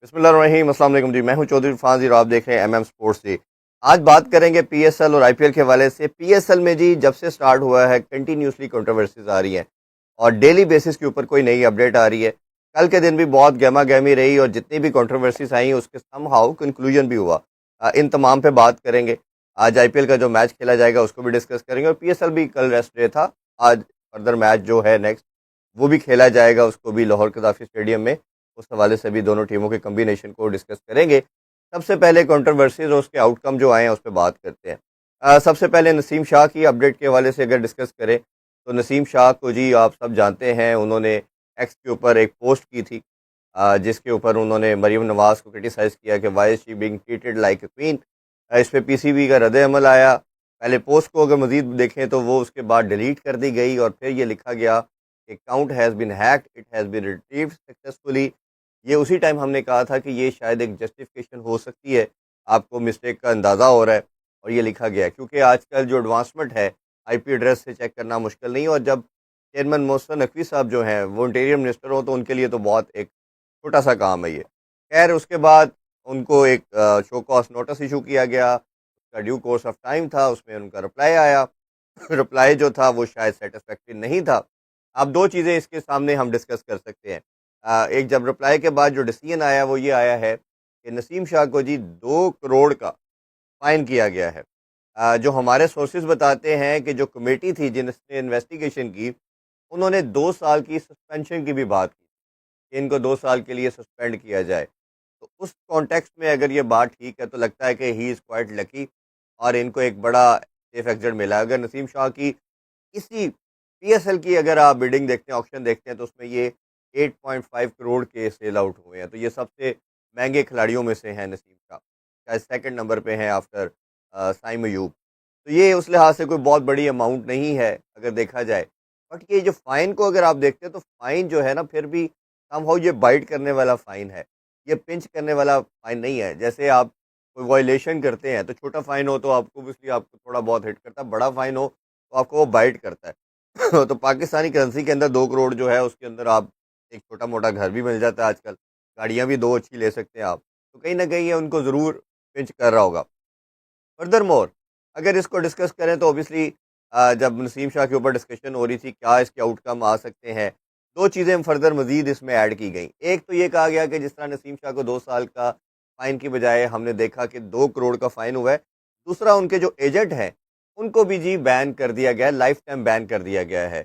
بسم اللہ الرحمن الرحیم۔ السلام علیکم جی، میں ہوں چودھری عرفان اور آپ دیکھ رہے ہیں ایم ایم سپورٹس جی۔ آج بات کریں گے پی ایس ایل اور آئی پی ایل کے حوالے سے۔ پی ایس ایل میں جی جب سے سٹارٹ ہوا ہے کنٹینیوسلی کنٹروورسیز آ رہی ہیں اور ڈیلی بیسس کے اوپر کوئی نئی اپڈیٹ آ رہی ہے۔ کل کے دن بھی بہت گہما گہمی رہی اور جتنی بھی کنٹروورسیز آئیں اس کے سم ہاؤ کنکلوژن بھی ہوا۔ ان تمام پہ بات کریں گے۔ آج آئی پی ایل کا جو میچ کھیلا جائے گا اس کو بھی ڈسکس کریں گے، اور پی ایس ایل بھی کل ریسٹ ڈے تھا، آج فردر میچ جو ہے نیکسٹ وہ بھی کھیلا جائے گا، اس کو بھی لاہور قذافی اسٹیڈیم میں۔ اس حوالے سے بھی دونوں ٹیموں کے کمبینیشن کو ڈسکس کریں گے۔ سب سے پہلے کنٹروورسیز اور اس کے آؤٹ کم جو آئے ہیں اس پہ بات کرتے ہیں۔ سب سے پہلے نسیم شاہ کی اپڈیٹ کے حوالے سے اگر ڈسکس کریں تو نسیم شاہ کو جی آپ سب جانتے ہیں، انہوں نے ایکس کے اوپر ایک پوسٹ کی تھی جس کے اوپر انہوں نے مریم نواز کو کرٹیسائز کیا کہ why is she being treated like a queen. اس پہ پی سی بی کا رد عمل آیا۔ پہلے پوسٹ کو اگر مزید دیکھیں تو وہ اس کے بعد ڈیلیٹ کر دی گئی اور پھر یہ لکھا گیا کہ account has been hacked, it has been retrieved successfully. یہ اسی ٹائم ہم نے کہا تھا کہ یہ شاید ایک جسٹیفیکیشن ہو سکتی ہے، آپ کو مسٹیک کا اندازہ ہو رہا ہے، اور یہ لکھا گیا ہے کیونکہ آج کل جو ایڈوانسمنٹ ہے آئی پی ایڈریس سے چیک کرنا مشکل نہیں، اور جب چیئرمین محسن نقوی صاحب جو ہیں وہ انٹیریئر منسٹر ہو تو ان کے لیے تو بہت ایک چھوٹا سا کام ہے یہ۔ خیر اس کے بعد ان کو ایک شو کاز نوٹس ایشو کیا گیا، اس کا ڈیو کورس آف ٹائم تھا، اس میں ان کا رپلائی آیا۔ رپلائی جو تھا وہ شاید سیٹسفیکٹری نہیں تھا۔ اب دو چیزیں اس کے سامنے ہم ڈسکس کر سکتے ہیں۔ ایک جب رپلائی کے بعد جو ڈیسیژن آیا وہ یہ آیا ہے کہ نسیم شاہ کو جی 2 کروڑ کا فائن کیا گیا ہے۔ جو ہمارے سورسز بتاتے ہیں کہ جو کمیٹی تھی جن نے انویسٹیگیشن کی، انہوں نے 2 سال کی سسپینشن کی بھی بات کی کہ ان کو 2 سال کے لیے سسپینڈ کیا جائے۔ تو اس کانٹیکسٹ میں اگر یہ بات ٹھیک ہے تو لگتا ہے کہ ہی از کوائٹ لکی اور ان کو ایک بڑا سیف ایگزٹ ملا۔ اگر نسیم شاہ کی اسی پی ایس ایل کی اگر آپ بڈنگ دیکھتے ہیں، آکشن دیکھتے ہیں، تو اس میں یہ 8.5 کروڑ کے سیل آؤٹ ہوئے ہیں، تو یہ سب سے مہنگے کھلاڑیوں میں سے ہیں نسیم شاہ، شاید سیکنڈ نمبر پہ ہیں آفٹر سائم ایوب۔ تو یہ اس لحاظ سے کوئی بہت بڑی اماؤنٹ نہیں ہے اگر دیکھا جائے، بٹ یہ جو فائن کو اگر آپ دیکھتے ہیں تو فائن جو ہے نا پھر بھی سم ہاؤ یہ بائٹ کرنے والا فائن ہے، یہ پنچ کرنے والا فائن نہیں ہے۔ جیسے آپ کوئی وائلیشن کرتے ہیں تو چھوٹا فائن ہو تو آپ کو obviously آپ کو تھوڑا بہت ہٹ کرتا ہے، بڑا فائن ہو تو آپ کو وہ بائٹ کرتا ہے۔ تو پاکستانی کرنسی کے اندر 2 کروڑ جو ہے اس کے اندر آپ ایک چھوٹا موٹا گھر بھی مل جاتا ہے، آج کل گاڑیاں بھی 2 اچھی لے سکتے ہیں آپ، تو کہیں نہ کہیں یہ ان کو ضرور پنچ کر رہا ہوگا۔ فردر مور اگر اس کو ڈسکس کریں تو اوبیسلی جب نسیم شاہ کے اوپر ڈسکشن ہو رہی تھی کیا اس کے آؤٹ کم آ سکتے ہیں، 2 چیزیں فردر مزید اس میں ایڈ کی گئیں۔ ایک تو یہ کہا گیا کہ جس طرح نسیم شاہ کو 2 سال کا فائن کی بجائے ہم نے دیکھا کہ 2 کروڑ کا فائن ہوا ہے، دوسرا ان کے جو ایجنٹ ہیں ان کو بھی جی بین کر دیا گیا ہے، لائف ٹائم بین کر دیا گیا ہے،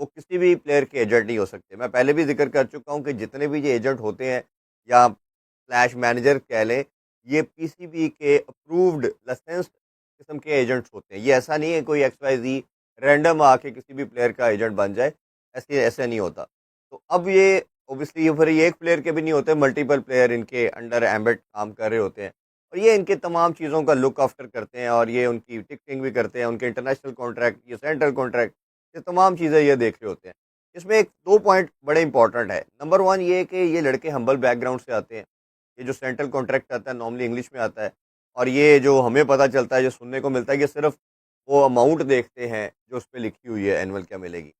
وہ کسی بھی پلیئر کے ایجنٹ نہیں ہو سکتے۔ میں پہلے بھی ذکر کر چکا ہوں کہ جتنے بھی یہ ایجنٹ ہوتے ہیں یا فلیش مینیجر کہہ لیں، یہ پی سی بی کے اپرووڈ لائسنس قسم کے ایجنٹس ہوتے ہیں۔ یہ ایسا نہیں ہے کوئی ایکس وائی زی رینڈم آ کے کسی بھی پلیئر کا ایجنٹ بن جائے، ایسے نہیں ہوتا۔ تو اب یہ اوبیسلی پھر یہ ایک پلیئر کے بھی نہیں ہوتے، ملٹیپل پلیئر ان کے انڈر ایمبٹ کام کر رہے ہوتے ہیں، اور یہ ان کے تمام چیزوں کا لک آفٹر کرتے ہیں، اور یہ ان کی ٹکٹنگ بھی کرتے ہیں، ان کے انٹرنیشنل کانٹریکٹ، یہ سینٹرل کانٹریکٹ، یہ تمام چیزیں یہ دیکھ رہے ہوتے ہیں۔ اس میں 2 پوائنٹ بڑے امپورٹنٹ ہے۔ نمبر 1 یہ کہ یہ لڑکے ہمبل بیک گراؤنڈ سے آتے ہیں، یہ جو سینٹرل کانٹریکٹ آتا ہے نارملی انگلش میں آتا ہے، اور یہ جو ہمیں پتہ چلتا ہے، جو سننے کو ملتا ہے، یہ صرف وہ اماؤنٹ دیکھتے ہیں جو اس پہ لکھی ہوئی ہے اینول کیا ملے گی۔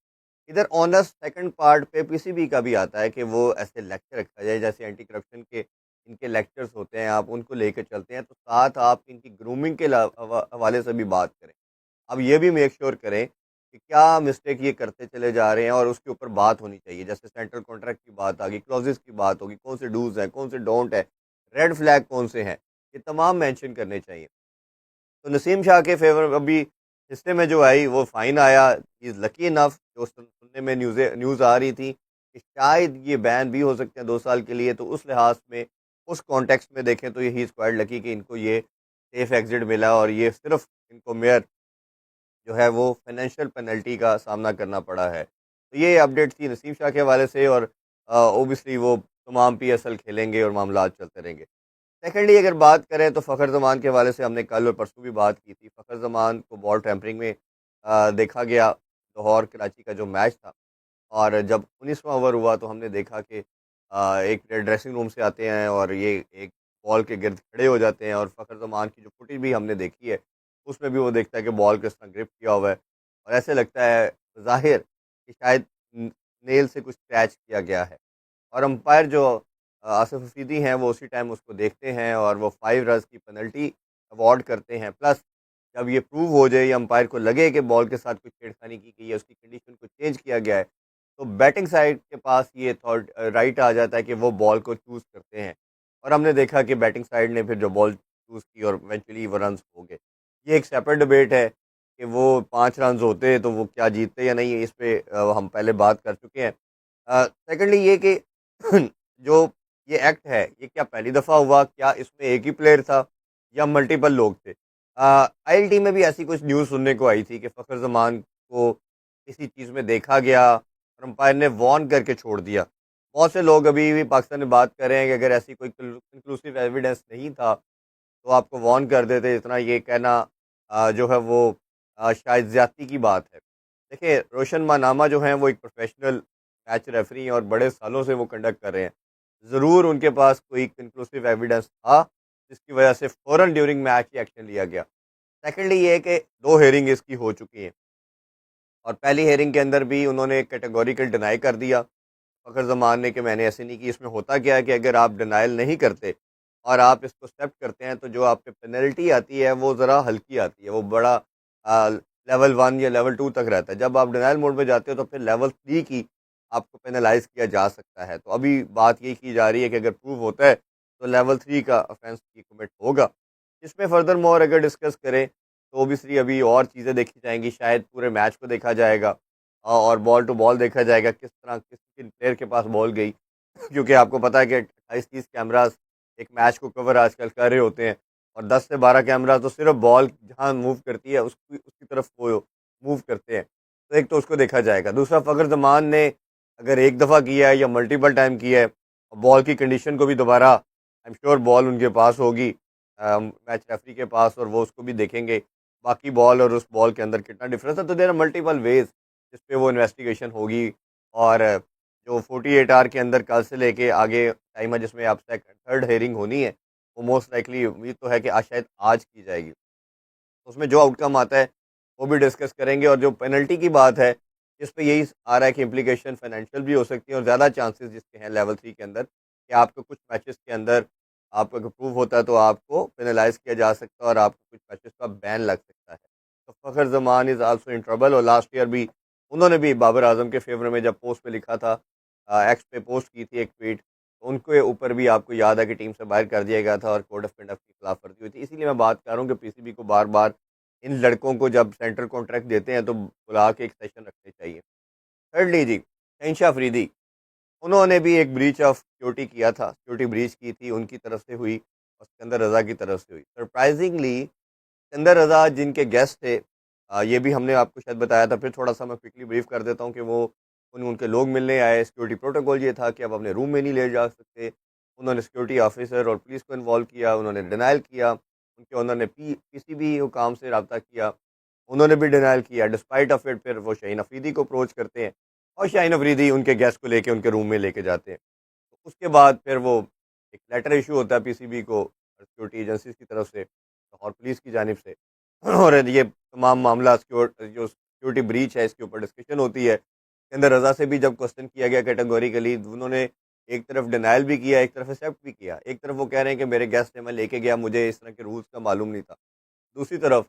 ادھر آنرس سیکنڈ پارٹ پہ پی سی بی کا بھی آتا ہے کہ وہ ایسے لیکچر رکھا جائے جیسے اینٹی کرپشن کے ان کے لیکچرز ہوتے ہیں، آپ ان کو لے کے چلتے ہیں، تو ساتھ آپ ان کی گرومنگ کے حوالے سے بھی بات کریں۔ اب یہ بھی میک شیور کریں کہ کیا مسٹیک یہ کرتے چلے جا رہے ہیں، اور اس کے اوپر بات ہونی چاہیے، جیسے سینٹرل کانٹریکٹ کی بات آ گئی، کلوزز کی بات ہوگی، کون سے ڈوز ہیں، کون سے ڈونٹ ہے، ریڈ فلیگ کون سے ہیں، یہ تمام مینشن کرنے چاہیے۔ تو نسیم شاہ کے فیور ابھی حصے میں جو آئی وہ فائن آیا، از لکی انف، جو سننے میں نیوز آ رہی تھی کہ شاید یہ بین بھی ہو سکتے ہیں 2 سال کے لیے، تو اس لحاظ میں اس کانٹیکسٹ میں دیکھیں تو یہ اسکوائڈ لکی کہ ان کو یہ سیف ایگزٹ ملا، اور یہ صرف ان کو میئر جو ہے وہ فائنینشیل پینلٹی کا سامنا کرنا پڑا ہے۔ تو یہ اپڈیٹ تھی نسیم شاہ کے حوالے سے، اور اوبیسلی وہ تمام پی ایس ایل کھیلیں گے اور معاملات چلتے رہیں گے۔ سیکنڈلی اگر بات کریں تو فخر زمان کے حوالے سے ہم نے کل اور پرسوں بھی بات کی تھی۔ فخر زمان کو بال ٹیمپرنگ میں دیکھا گیا لاہور کراچی کا جو میچ تھا، اور جب 19واں اوور ہوا تو ہم نے دیکھا کہ ایک ڈریسنگ روم سے آتے ہیں اور یہ ایک بال کے گرد کھڑے ہو جاتے ہیں، اور فخر زمان کی جو فوٹیج بھی ہم نے دیکھی ہے اس میں بھی وہ دیکھتا ہے کہ بال کس طرح گرپ کیا ہوا ہے، اور ایسے لگتا ہے ظاہر کہ شاید نیل سے کچھ اسکریچ کیا گیا ہے، اور امپائر جو آصف افریدی ہیں وہ اسی ٹائم اس کو دیکھتے ہیں اور وہ 5 رنز کی پینلٹی اوارڈ کرتے ہیں. پلس جب یہ پروو ہو جائے یا امپائر کو لگے کہ بال کے ساتھ کچھ چھیڑخانی کی گئی ہے, اس کی کنڈیشن کو چینج کیا گیا ہے, تو بیٹنگ سائڈ کے پاس یہ رائٹ آ جاتا ہے کہ وہ بال کو چوز کرتے ہیں. اور ہم نے دیکھا کہ بیٹنگ سائڈ نے پھر جو بال چوز کی اور ایونچولی وہ رنز ہو گئے. یہ ایک سیپریٹ ڈبیٹ ہے کہ وہ 5 رنز ہوتے تو وہ کیا جیتتے یا نہیں, اس پہ ہم پہلے بات کر چکے ہیں. سیکنڈلی یہ کہ جو یہ ایکٹ ہے یہ کیا پہلی دفعہ ہوا, کیا اس میں ایک ہی پلیئر تھا یا ملٹیپل لوگ تھے. آئی ایل ٹی میں بھی ایسی کچھ نیوز سننے کو آئی تھی کہ فخر زمان کو کسی چیز میں دیکھا گیا اور امپائر نے وارن کر کے چھوڑ دیا. بہت سے لوگ ابھی بھی پاکستان میں بات کر رہے ہیں کہ اگر ایسی کوئی کنکلوسیو ایویڈنس نہیں تھا تو آپ کو وارن کر دیتے. اتنا یہ کہنا جو ہے وہ شاید زیادتی کی بات ہے. دیکھیں روشن ماناما جو ہیں وہ ایک پروفیشنل میچ ریفری ہیں اور بڑے سالوں سے وہ کنڈکٹ کر رہے ہیں. ضرور ان کے پاس کوئی کنکلوسیو ایویڈنس تھا جس کی وجہ سے فوراً ڈیورنگ میچ ہی ایکشن لیا گیا. سیکنڈلی یہ کہ 2 ہیئرنگ اس کی ہو چکی ہیں اور پہلی ہیئرنگ کے اندر بھی انہوں نے کیٹیگوریکل ڈینائی کر دیا فخر زمان نے کہ میں نے ایسے نہیں کی. اس میں ہوتا کیا ہے کہ اگر آپ ڈینائل نہیں کرتے اور آپ اس کو ایکسیپٹ کرتے ہیں تو جو آپ پہ پینلٹی آتی ہے وہ ذرا ہلکی آتی ہے, وہ بڑا لیول 1 یا لیول 2 تک رہتا ہے. جب آپ ڈینائل موڈ میں جاتے ہو تو پھر لیول 3 کی آپ کو پینلائز کیا جا سکتا ہے. تو ابھی بات یہ کی جا رہی ہے کہ اگر پروو ہوتا ہے تو لیول 3 کا آفینس کی کمٹ ہوگا. اس میں فردر مور اگر ڈسکس کریں تو اوبیسلی ابھی اور چیزیں دیکھی جائیں گی. شاید پورے میچ کو دیکھا جائے گا اور بال ٹو بال دیکھا جائے گا کس طرح کس پلیئر کے پاس بال گئی, کیونکہ آپ کو پتا ہے کہ 28-30 کیمراز ایک میچ کو کور آج کل کر رہے ہوتے ہیں اور 10 سے 12 کیمرہ تو صرف بال جہاں موو کرتی ہے اس کی طرف وہ موو کرتے ہیں. تو ایک تو اس کو دیکھا جائے گا. دوسرا فخر زمان نے اگر ایک دفعہ کیا ہے یا ملٹیپل ٹائم کیا ہے اور بال کی کنڈیشن کو بھی دوبارہ آئی ایم شیور بال ان کے پاس ہوگی میچ ریفری کے پاس اور وہ اس کو بھی دیکھیں گے باقی بال اور اس بال کے اندر کتنا ڈفرینس ہے. تو دیر آر ملٹیپل ویز جس پہ وہ انویسٹیگیشن ہوگی اور جو 48 آور کے اندر کل سے لے کے آگے ٹائم ہے جس میں آپ تھرڈ ہیئرنگ ہونی ہے وہ موسٹ لائکلی امید تو ہے کہ شاید آج کی جائے گی. اس میں جو آؤٹ کم آتا ہے وہ بھی ڈسکس کریں گے. اور جو پینلٹی کی بات ہے اس پہ یہی آ رہا ہے کہ امپلیکیشن فائنینشیل بھی ہو سکتی ہیں اور زیادہ چانسز جس کے ہیں لیول 3 کے اندر کہ آپ کو کچھ میچز کے اندر آپ کو اگر پروو ہوتا ہے تو آپ کو پینلائز کیا جا سکتا ہے اور آپ کو کچھ میچز کا بین لگ سکتا ہے. تو فخر زمان از آلسو ان ٹربل. اور لاسٹ ایئر بھی انہوں نے بھی بابر اعظم کے فیور میں جب پوسٹ پہ لکھا تھا ایکس پہ پوسٹ کی تھی ایک ٹویٹ, تو ان کے اوپر بھی آپ کو یاد ہے کہ ٹیم سے باہر کر دیا گیا تھا اور کوڈ آف کنڈکٹ کی خلاف ورزی ہوئی تھی. اسی لیے میں بات کر رہا ہوں کہ پی سی بی کو بار بار ان لڑکوں کو جب سینٹر کانٹریکٹ دیتے ہیں تو بلا کے ایک سیشن رکھنے چاہیے. تھرڈلی جی شہنشاہ افریدی, انہوں نے بھی ایک بریچ آف سیکورٹی کیا تھا, سیکورٹی بریچ کی تھی, ان کی طرف سے ہوئی اور سکندر رضا کی طرف سے ہوئی. سرپرائزنگلی سکندر رضا جن کے گیسٹ تھے یہ بھی ہم نے آپ کو شاید بتایا تھا, پھر تھوڑا سا میں کوئکلی بریف کر دیتا ہوں کہ وہ ان کے لوگ ملنے آئے. سیکورٹی پروٹوکول یہ تھا کہ اب اپنے روم میں نہیں لے جا سکتے. انہوں نے سیکورٹی آفیسر اور پولیس کو انوالو کیا, انہوں نے ڈینائل کیا. ان کے انہوں نے پی سی بی حکام سے رابطہ کیا, انہوں نے بھی ڈینائل کیا. ڈسپائٹ آف اٹ پھر وہ شاہین افریدی کو اپروچ کرتے ہیں اور شاہین افریدی ان کے گیسٹ کو لے کے ان کے روم میں لے کے جاتے ہیں. تو اس کے بعد پھر وہ ایک لیٹر ایشو ہوتا ہے پی سی بی کو سیکورٹی ایجنسیز کی طرف سے اور پولیس کی جانب سے, اور یہ تمام معاملہ جو سیکورٹی بریچ ہے اس کے اوپر ڈسکشن ہوتی ہے. سکندر رضا سے بھی جب کوشچن کیا گیا کیٹیگوریکلی, انہوں نے ایک طرف ڈینائل بھی کیا, ایک طرف ایکسیپٹ بھی کیا. ایک طرف وہ کہہ رہے ہیں کہ میرے گیسٹ نے میں لے کے گیا, مجھے اس طرح کے رولز کا معلوم نہیں تھا. دوسری طرف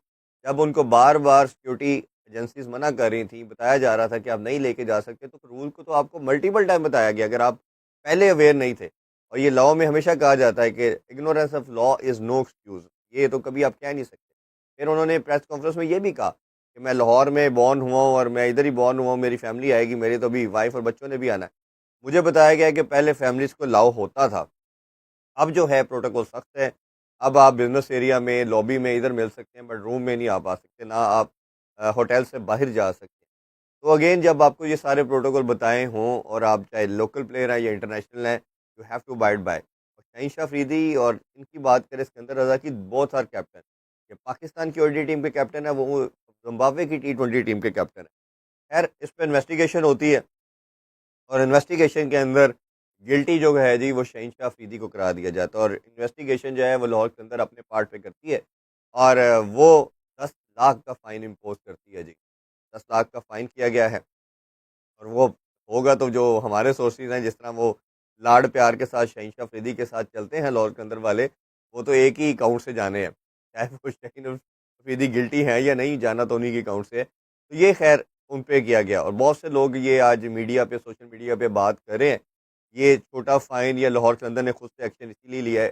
جب ان کو بار بار سیکورٹی ایجنسیز منع کر رہی تھیں, بتایا جا رہا تھا کہ آپ نہیں لے کے جا سکتے, تو رول کو تو آپ کو ملٹیپل ٹائم بتایا گیا اگر آپ پہلے اویئر نہیں تھے. اور یہ لاء میں ہمیشہ کہا جاتا ہے کہ ignorance of law is no excuse, یہ تو کبھی آپ کہہ نہیں سکتے. پھر انہوں نے پریس کانفرنس میں یہ بھی کہا کہ میں لاہور میں بورن ہوا ہوں اور میں ادھر ہی بورن ہوا ہوں, میری فیملی آئے گی, میرے تو ابھی وائف اور بچوں نے بھی آنا ہے. مجھے بتایا گیا کہ پہلے فیملیز کو لاؤ ہوتا تھا, اب جو ہے پروٹوکول سخت ہے. اب آپ بزنس ایریا میں لابی میں ادھر مل سکتے ہیں بٹ روم میں نہیں آپ آ سکتے, نہ آپ ہوٹل سے باہر جا سکتے ہیں. تو اگین جب آپ کو یہ سارے پروٹوکول بتائے ہوں اور آپ چاہے لوکل پلیئر ہیں یا انٹرنیشنل ہیں, you have to bite by. اور شہنشاہ افریدی اور ان کی بات کریں سکندر رضا کی, بہت سارے کیپٹن, یہ پاکستان کی او ڈی ٹیم کے کیپٹن ہے, وہ زمبابوے کی T20 ٹیم کے کیپٹن ہے. خیر اس پہ انویسٹیگیشن ہوتی ہے اور انویسٹیگیشن کے اندر گلٹی جو ہے جی وہ شہنشاہ افریدی کو کرا دیا جاتا ہے. اور انویسٹیگیشن جو ہے وہ لاہور کے اندر اپنے پارٹ پہ کرتی ہے اور وہ 10 لاکھ کا فائن امپوز کرتی ہے جی. 10 لاکھ کا فائن کیا گیا ہے اور وہ ہوگا تو جو ہمارے سورسز ہیں جس طرح وہ لاڈ پیار کے ساتھ شہین شاہ افریدی کے ساتھ چلتے ہیں لاہور کے اندر والے، وہ تو ایک ہی اکاؤنٹ سے جانے ہیں، چاہے وہ شہین افریدی گلٹی ہیں یا نہیں، جانا تو انہیں کے اکاؤنٹ سے ہے۔ تو یہ خیر ان پہ کیا گیا، اور بہت سے لوگ یہ آج میڈیا پہ، سوشل میڈیا پہ بات کر رہے ہیں، یہ چھوٹا فائن یا لاہور قلندر نے خود سے ایکشن اسی لیے لیا ہے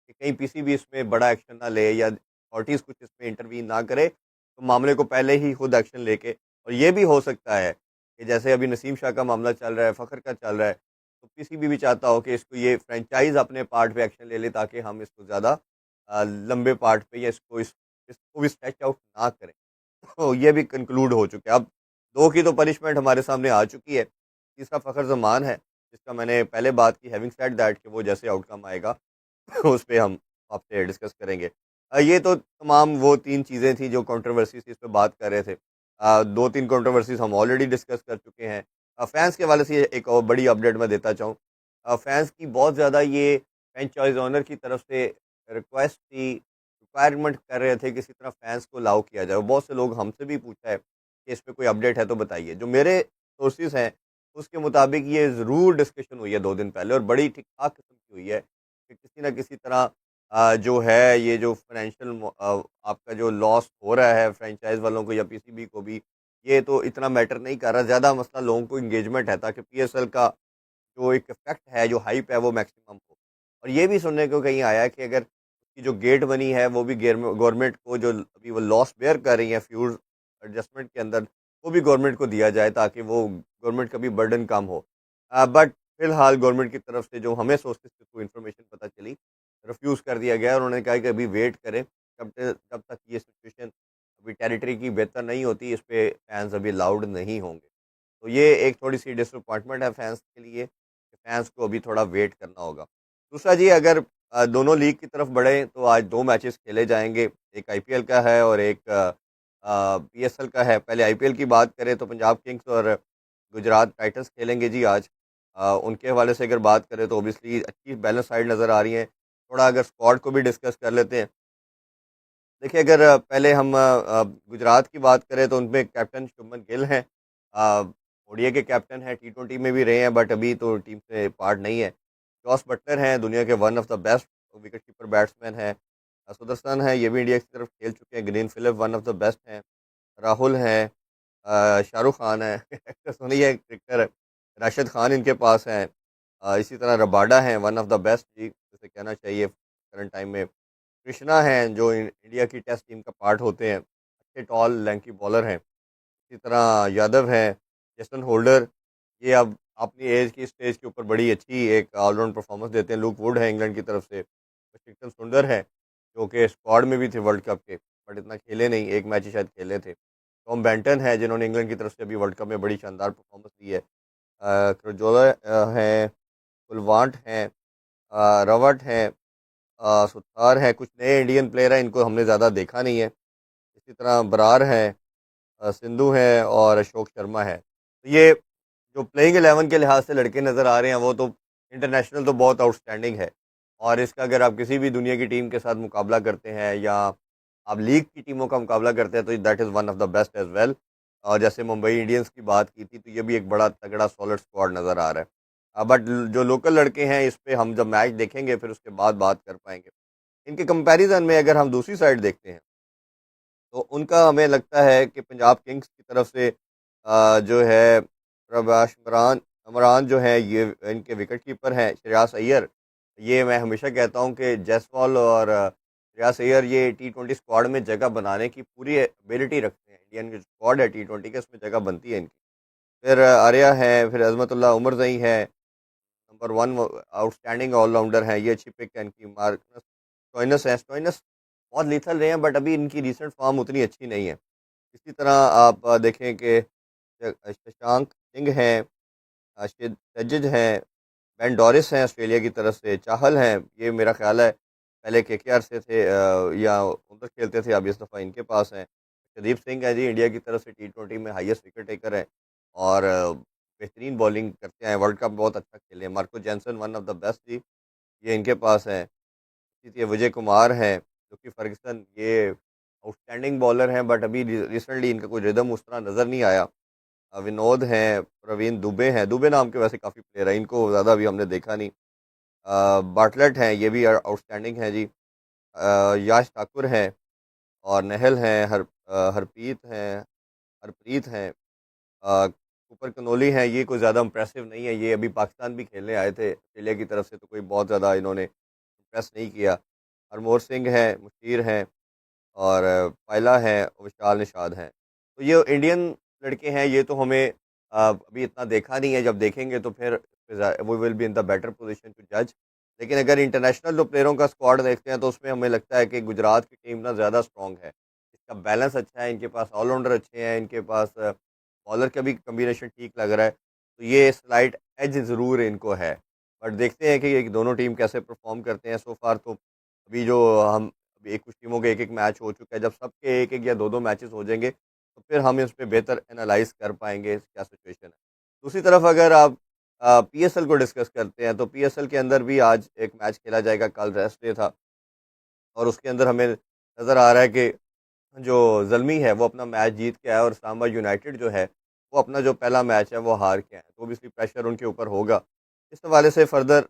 کہ کہیں پی سی بھی اس میں بڑا ایکشن نہ لے یا اتھارٹیز کچھ اس میں انٹروین نہ کرے، تو معاملے کو پہلے ہی خود ایکشن لے کے، اور یہ بھی ہو سکتا ہے کہ جیسے ابھی نسیم شاہ کا معاملہ چل رہا ہے، فخر کا چل رہا ہے، تو پی سی بھی چاہتا ہو کہ اس کو یہ فرینچائز اپنے پارٹ پہ ایکشن لے لے تاکہ ہم اس کو زیادہ لمبے پارٹ پہ یا اس کو بھی اسٹریچ آؤٹ نہ کریں۔ تو یہ بھی کنکلوڈ ہو چکا ہے، اب دو کی تو پنشمنٹ ہمارے سامنے آ چکی ہے، تیسرا فخر زمان ہے جس کا میں نے پہلے بات کی، ہیونگ سیڈ دیٹ کہ وہ جیسے آؤٹ کم آئے گا اس پہ ہم آپ سے ڈسکس کریں گے۔ یہ تو تمام وہ تین چیزیں تھیں جو کنٹروورسیز تھی، اس پہ بات کر رہے تھے۔ دو تین کنٹروورسیز ہم آلریڈی ڈسکس کر چکے ہیں۔ فینس کے حوالے سے ایک اور بڑی اپڈیٹ میں دیتا چاہوں، فینس کی بہت زیادہ یہ فرینچائز اونر کی طرف سے ریکویسٹ تھی، ریکوائرمنٹ کر رہے تھے کسی طرح فینس کو لاؤ کیا جائے، اور بہت سے لوگ ہم سے بھی پوچھا ہے کہ اس پہ کوئی اپڈیٹ ہے تو بتائیے۔ جو میرے سورسز ہیں اس کے مطابق یہ ضرور ڈسکشن ہوئی ہے 2 دن پہلے، اور بڑی ٹھیک ٹھاک قسم کی ہوئی ہے کہ کسی نہ کسی طرح جو ہے یہ جو فائنینشیل آپ کا جو لاس ہو رہا ہے فرینچائز والوں کو یا پی سی بی کو بھی، یہ تو اتنا میٹر نہیں کر رہا، زیادہ مسئلہ لوگوں کو انگیجمنٹ ہے تاکہ پی ایس ایل کا جو ایک افیکٹ ہے، جو ہائپ ہے، وہ میکسیمم ہو۔ اور یہ بھی سننے کو کہیں آیا ہے کہ اگر اس کی جو گیٹ بنی ہے وہ بھی گورنمنٹ کو، جو ابھی وہ لاس بیئر کر رہی ہیں فیوز ایڈجسٹمنٹ کے اندر، وہ بھی گورنمنٹ کو دیا جائے تاکہ وہ گورنمنٹ کا بھی برڈن کم ہو۔ بٹ فی الحال گورنمنٹ کی طرف سے جو ہمیں سورسز کے تھرو انفارمیشن پتہ چلی، ریفیوز کر دیا گیا، اور انہوں نے کہا کہ ابھی ویٹ کریں، جب تک یہ سچویشن ابھی ٹیریٹری کی بہتر نہیں ہوتی، اس پہ فینس ابھی لاؤڈ نہیں ہوں گے۔ تو یہ ایک تھوڑی سی ڈس اپوائنٹمنٹ ہے فینس کے لیے کہ فینس کو ابھی تھوڑا ویٹ کرنا ہوگا۔ دوسرا جی، اگر دونوں لیگ کی طرف بڑھیں تو آج 2 میچز کھیلے جائیں گے، ایک آئی پی ایل کا ہے اور ایک پی ایس ایل کا ہے۔ پہلے آئی پی ایل کی بات کریں تو پنجاب کنگز اور گجرات ٹائٹنز کھیلیں گے جی آج۔ ان کے حوالے سے اگر بات کریں تو اوبیسلی اچھی بیلنس سائڈ نظر آ رہی ہیں۔ تھوڑا اگر اسکواڈ کو بھی ڈسکس کر لیتے ہیں، دیکھیے اگر پہلے ہم گجرات کی بات کریں تو ان میں کیپٹن شبمن گل ہیں، او ڈی اے کے کیپٹن ہیں، T20 میں بھی رہے ہیں بٹ ابھی تو ٹیم سے پارٹ نہیں ہے۔ جوس بٹلر ہیں، دنیا کے one of the best wicket keeper batsman ہیں۔ سدرسن ہیں، یہ بھی انڈیا کی طرف کھیل چکے ہیں۔ Glenn Phillips one of the best ہیں۔ راہل ہیں، شاہ رخ خان ہیں سنی ہے کرکٹر ہے، راشد خان ان کے پاس ہیں، اسی طرح رباڈا ہیں، ون آف دا بیسٹ جی جسے کہنا چاہیے کرنٹ ٹائم میں۔ کرشنا ہیں جو انڈیا کی ٹیسٹ ٹیم کا پارٹ ہوتے ہیں، اچھے ٹال لینکی بالر ہیں۔ اسی طرح یادو ہیں، جیسن ہولڈر، یہ اب اپنی ایج کی اسٹیج کے اوپر بڑی اچھی ایک آل راؤنڈ پرفارمنس دیتے ہیں۔ لوک ووڈ ہے انگلینڈ کی طرف سے، واشنگٹن سنڈر ہے جو کہ اسکواڈ میں بھی تھے ورلڈ کپ کے بٹ اتنا کھیلے نہیں، ایک میچ ہی شاید کھیلے تھے۔ ٹام بینٹن ہے جنہوں نے انگلینڈ کی طرف سے ابھی ورلڈ کپ میں بڑی شاندار پرفارمنس دی ہے۔ کرجولا ہیں، کلوانٹ ہیں، روٹ ہیں، ستار ہیں، کچھ نئے انڈین پلیئر ہیں، ان کو ہم نے زیادہ دیکھا نہیں ہے۔ اسی طرح برار ہیں، سندھو ہیں اور اشوک شرما ہے۔ تو یہ جو پلینگ 11 کے لحاظ سے لڑکے نظر آ رہے ہیں وہ تو انٹرنیشنل تو بہت آؤٹ اسٹینڈنگ ہے، اور اس کا اگر آپ کسی بھی دنیا کی ٹیم کے ساتھ مقابلہ کرتے ہیں یا آپ لیگ کی ٹیموں کا مقابلہ کرتے ہیں تو that is one of the best as well. اور جیسے ممبئی انڈینس کی بات کی تھی تو یہ بھی ایک بڑا تگڑا سالڈ اسکواڈ نظر آ رہا ہے۔ بٹ جو لوکل لڑکے ہیں اس پہ ہم جب میچ دیکھیں گے پھر اس کے بعد بات کر پائیں گے۔ ان کے کمپیریزن میں اگر ہم دوسری سائڈ دیکھتے ہیں تو ان کا ہمیں لگتا ہے کہ پنجاب کنگز کی طرف سے جو ہے پرباش عمران جو ہیں یہ ان کے وکٹ کیپر ہیں، شریاس ایئر۔ یہ میں ہمیشہ کہتا ہوں کہ جیسوال اور شریاس ایئر یہ T20 اسکواڈ میں جگہ بنانے کی پوری ایبلٹی رکھتے ہیں۔ انڈین جو اسکواڈ ہے T20 کے اس میں جگہ بنتی ہے ان کی۔ پھر آریہ ہیں، پھر عظمت اللہ عمر زئی ہیں، number 1 out standing all rounder ہیں، یہ اچھی پک ہے ان کی۔ مارکس اسٹوئنس ہیں، اسٹوئنس بہت لیتھل رہے ہیں بٹ ابھی ان کی ریسنٹ فارم اتنی اچھی نہیں ہے۔ اسی طرح آپ دیکھیں کہ ششانک سنگھ ہیں، سجج ہیں، بین ڈورس ہیں آسٹریلیا کی طرف سے، چاہل ہیں، یہ میرا خیال ہے پہلے KKR سے تھے یا ادھر کھیلتے تھے، اب اس دفعہ ان کے پاس ہیں۔ شدیپ سنگھ ہے جی انڈیا کی طرف سے T20 میں ہائیسٹ وکٹ ٹیکر ہے اور بہترین بالنگ کرتے ہیں، ورلڈ کپ بہت اچھا کھیلے ہیں۔ Marco Jansen one of the best جی، یہ ان کے پاس ہیں۔ اسی طرح وجے کمار ہیں جو کہ فرگسن، یہ آؤٹ اسٹینڈنگ بالر ہیں بٹ ابھی ریسنٹلی ان کا کوئی ردم اس طرح نظر نہیں آیا۔ ونود ہیں، پروین دوبے ہیں، دوبے نام کے ویسے کافی پلیئر ہیں، ان کو زیادہ ابھی ہم نے دیکھا نہیں. باٹلٹ ہیں، یہ بھی آؤٹ اسٹینڈنگ ہیں جی. یاش ٹھاکر ہیں، اور نہل ہیں، ہرپریت ہیں، ہرپریت ہیں. اوپر کنولی ہیں، یہ کوئی زیادہ امپریسو نہیں ہے، یہ ابھی پاکستان بھی کھیلنے آئے تھے آسٹریلیا کی طرف سے، تو کوئی بہت زیادہ انہوں نے امپریس نہیں کیا. ہرمور سنگھ ہیں، مشیر ہیں، اور پائلا ہیں، وشال نشاد ہیں. تو یہ انڈین لڑکے ہیں، یہ تو ہمیں ابھی اتنا دیکھا نہیں ہے، جب دیکھیں گے تو پھر we will be in the better position to جج. لیکن اگر انٹرنیشنل جو پلیئروں کا اسکواڈ دیکھتے ہیں تو اس میں ہمیں لگتا ہے کہ گجرات کی ٹیم نا زیادہ اسٹرانگ ہے، اس کا بیلنس اچھا ہے، ان کے پاس آل راؤنڈر اچھے ہیں، ان کے پاس بالر کا بھی کمبینیشن ٹھیک لگ رہا ہے. تو یہ سلائٹ ایج ضرور ان کو ہے، بٹ دیکھتے ہیں کہ یہ دونوں ٹیم کیسے پرفارم کرتے ہیں. سو فار تو ابھی جو ہم ابھی کچھ ٹیموں کے ایک میچ ہو چکا ہے، جب سب کے ایک یا دو میچز ہو جائیں گے تو پھر ہم اس پہ بہتر انالائز کر پائیں گے کیا سچویشن ہے. دوسری طرف اگر آپ پی ایس ایل کو ڈسکس کرتے ہیں تو پی ایس ایل کے اندر بھی آج ایک میچ کھیلا جائے گا، کل ریسٹ ڈے تھا، اور اس کے اندر ہمیں نظر آ رہا ہے کہ جو زلمی ہے وہ اپنا میچ جیت کے آیا، اور اسلام آباد یونائٹیڈ جو ہے وہ اپنا جو پہلا میچ ہے وہ ہار کے آئے، تو obviously پریشر ان کے اوپر ہوگا. اس حوالے سے فردر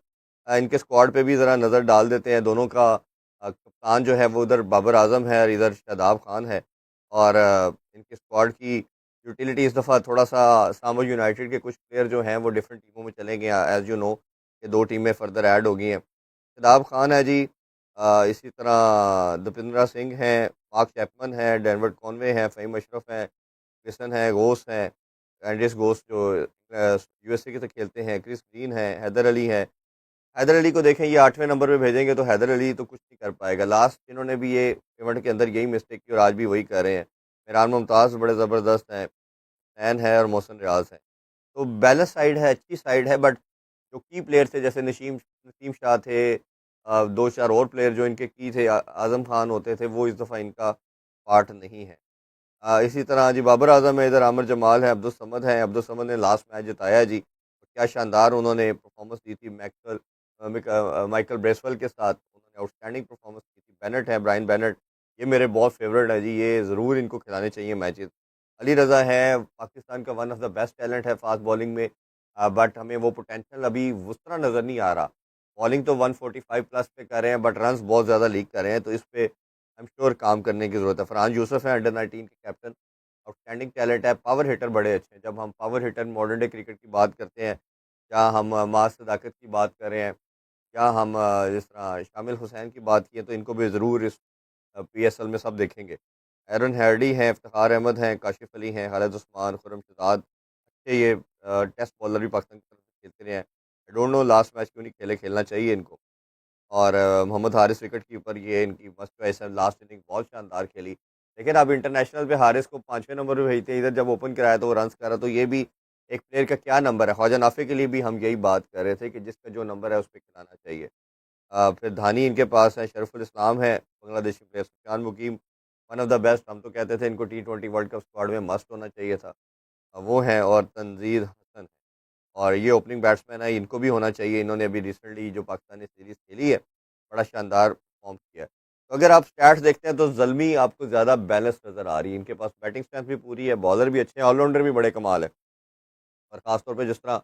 ان کے اسکواڈ پہ بھی ذرا نظر ڈال دیتے ہیں. دونوں کا کپتان جو ہے وہ ادھر بابر اعظم ہے اور ادھر شاداب خان ہے، اور ان کے اسکواڈ کی یوٹیلیٹی اس دفعہ تھوڑا سا اسلام آباد یونائٹیڈ کے کچھ پلیئر جو ہیں وہ ڈفرینٹ ٹیموں میں چلے گئے ہیں، ایز یو نو کہ دو ٹیمیں فردر ایڈ ہو گئی ہیں. شاداب خان ہے جی، اسی طرح دپندرا سنگھ ہیں، مارک چیپمن ہیں، ڈینورڈ کانوے ہیں، فہیم اشرف ہیں، کرسن ہیں، گوس ہیں، اینڈریس گوس جو یو ایس اے کے سے کھیلتے ہیں، کرس گرین ہیں، حیدر علی ہیں. حیدر علی کو دیکھیں، یہ 8ویں نمبر پہ بھیجیں گے تو حیدر علی تو کچھ نہیں کر پائے گا. لاسٹ انہوں نے بھی یہ ایونٹ کے اندر یہی مسٹیک کی اور آج بھی وہی کر رہے ہیں. میران ممتاز بڑے زبردست ہیں، حسین ہے اور محسن ریاض ہیں. تو بیلنس سائڈ ہے، اچھی سائڈ ہے، بٹ جو کی پلیئر تھے جیسے نسیم شاہ تھے، دو چار اور پلیئر جو ان کے کی تھے، اعظم خان ہوتے تھے، وہ اس دفعہ ان کا پارٹ نہیں ہے. اسی طرح جی بابر اعظم ہے، ادھر عامر جمال ہے، عبدالصمد ہیں. عبدالصمد نے لاسٹ میچ جتایا جی، کیا شاندار انہوں نے پرفارمنس دی تھی مائیکل بریسول کے ساتھ، انہوں نے آؤٹسٹینڈنگ پرفارمنس کی تھی. بینٹ ہے، برائن بینٹ، یہ میرے بہت فیوریٹ ہے جی، یہ ضرور ان کو کھلانے چاہیے میچز. علی رضا ہے، پاکستان کا one of the best talent ہے فاسٹ بالنگ میں، بٹ ہمیں وہ پوٹینشیل ابھی اس طرح نظر نہیں آ رہا. بالنگ تو 145 پلس پہ کر رہے ہیں، بٹ رنز بہت زیادہ لیک کر رہے ہیں، تو اس پہ ایم شیور کام کرنے کی ضرورت ہے. فرحان یوسف ہیں، انڈر 19 کے کیپٹن، آؤٹسٹینڈنگ ٹیلنٹ ہے، پاور ہیٹر بڑے اچھے ہیں. جب ہم power hitter modern day cricket کی بات کرتے ہیں، یا ہم ماس صداقت کی بات کر رہے ہیں، یا ہم جس طرح شامل حسین کی بات کی ہے، تو ان کو بھی ضرور اس پی ایس ایل میں سب دیکھیں گے. ایرن ہیرڈی ہیں، افتخار احمد ہیں، کاشف علی ہیں، خالد عثمان، خرم شہزاد، اچھے یہ ٹیسٹ بالر بھی پاکستان کی طرف سے کھیلتے رہے ہیں. I don't know last match کیوں نہیں کھیلے، کھیلنا چاہیے ان کو. اور محمد حارث وکٹ کیپر، یہ ان کی مست چوائس ہے، لاسٹ اننگ بہت شاندار کھیلی. لیکن اب انٹرنیشنل پہ حارث کو 5ویں نمبر پہ بھیجتے ہیں، ادھر جب اوپن کرایا تو وہ رنس کر رہا، تو یہ بھی ایک پلیئر کا کیا نمبر ہے. خواجہ نافع کے لیے بھی ہم یہی بات کر رہے تھے کہ جس کا جو نمبر ہے اس پہ کھلانا چاہیے. پھر دھانی ان کے پاس ہے، شرف الاسلام ہے بنگلہ دیشی پلیئر، سفیان مقیم ون آف دا بیسٹ، ہم تو کہتے تھے ان کو T20 ورلڈ کپ اسکواڈ میں مست ہونا چاہیے تھا. وہ ہیں، اور تنزیر حسن ہے، اور یہ اوپننگ بیٹسمین ہے، ان کو بھی ہونا چاہیے. انہوں نے ابھی ریسنٹلی جو پاکستانی سیریز کھیلی ہے بڑا شاندار پرفارم کیا ہے. تو اگر آپ اسٹیٹس دیکھتے ہیں تو زلمی آپ کو زیادہ بیلنس نظر آ رہی ہے. ان کے پاس بیٹنگ اسٹرینتھ بھی پوری ہے، بالر بھی اچھے ہیں، آل راؤنڈر بھی بڑے کمال ہے. اور خاص طور پہ جس طرح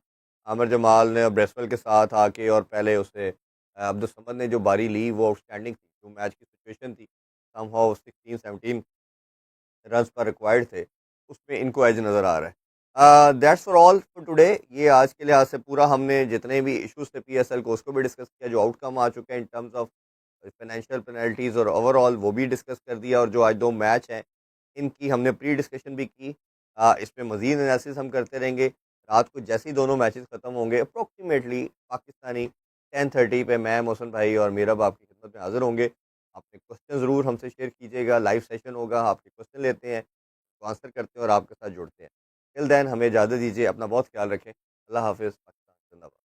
عامر جمال نے بریسول کے ساتھ آ کے، اور پہلے اسے عبدالصمد نے جو باری لی وہ آؤٹ اسٹینڈنگ تھی. جو میچ کی سچویشن تھی، some how 16-17 runs per required تھے، اس میں ان کو ایج نظر آ رہا ہے. That's for all for today. یہ آج کے لحاظ سے پورا ہم نے جتنے بھی ایشوز تھے پی ایس ایل کو، اس کو بھی ڈسکس کیا، جو آؤٹ کم آ چکے ہیں in terms of financial penalties اور اوور آل وہ بھی ڈسکس کر دیا. اور جو آج دو میچ ہیں ان کی ہم نے پری ڈسکشن بھی کی. اس میں مزید انالیسس ہم کرتے رہیں گے. رات کو جیسے ہی دونوں میچز ختم ہوں گے اپروکسیمیٹلی پاکستانی 10:30 پہ میں، محسن بھائی اور میرب آپ کی خدمت میں حاضر ہوں گے. اپنے کوشچن ضرور ہم سے شیئر کیجیے گا، لائیو سیشن ہوگا، آپ کے کوشچن لیتے ہیں، تو آنسر کرتے ہیں اور آپ کے ساتھ جڑتے ہیں. ٹل دین ہمیں اجازت دیجیے، اپنا بہت خیال رکھیں. اللہ حافظ. پاکستان زندہ باد.